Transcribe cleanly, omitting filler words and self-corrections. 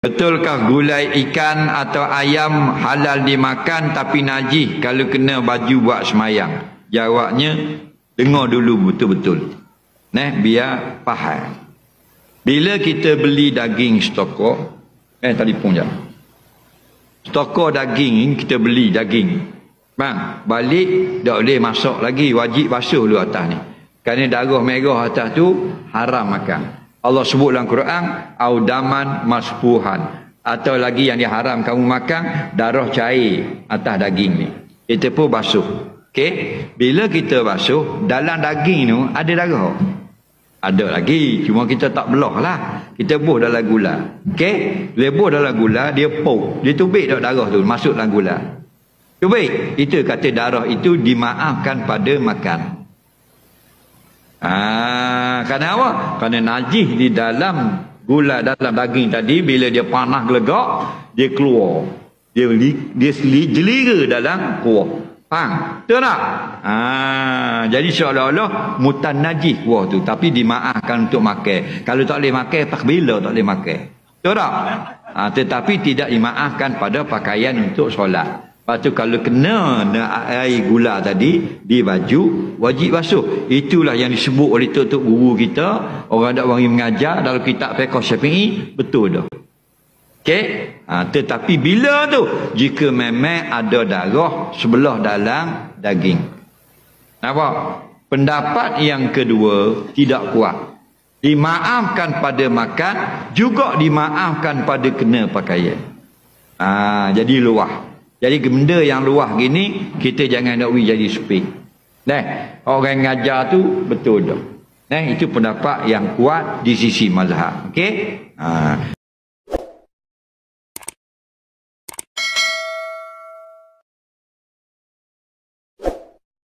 Betulkah gulai ikan atau ayam halal dimakan tapi najis kalau kena baju buat semayang? Jawabnya, dengar dulu betul-betul. Biar faham. Bila kita beli daging stokor, telefon jap. Stokor daging, kita beli daging. Bang, balik tak boleh masak lagi, wajib basuh dulu atas ni. Kerana darah merah atas tu haram makan. Allah sebut dalam Quran, audaman masfuhan, atau lagi yang diharam kamu makan darah cair atas daging ni. Kita pun basuh. Okey, bila kita basuh dalam daging tu ada darah. Ada lagi, cuma kita tak belah lah. Kita buh dalam gula. Okey, lebuh dalam gula, dia pok, dia tubik dak darah tu masuk dalam gula. Tubik, itu kata darah itu dimaafkan pada makan. Kerana apa? Kerana najis di dalam gula dalam daging tadi, bila dia panas gelegak, dia keluar. Dia jeliga dalam kuah. Faham? Betul tak? Jadi seolah-olah mutan najis kuah tu, tapi dimaafkan untuk makan. Kalau tak boleh makan, tak bila tak boleh makan. Betul tak? Tetapi tidak dimaafkan pada pakaian untuk solat. Lepas tu kalau kena air gula tadi di baju, wajib basuh. Itulah yang disebut oleh tok guru kita, orang dak wangi mengajar dalam kitab fiqh Syafi'i, betul dah. Okey? Tetapi bila tu jika memang ada darah sebelah dalam daging. Nampak? Pendapat yang kedua tidak kuat. Dimaafkan pada makan, juga dimaafkan pada kena pakaian. Jadi luah. Jadi benda yang luah gini, kita jangan nak jadi sepik. Orang ngajar tu betul dah. Itu pendapat yang kuat di sisi mazhab. Okey?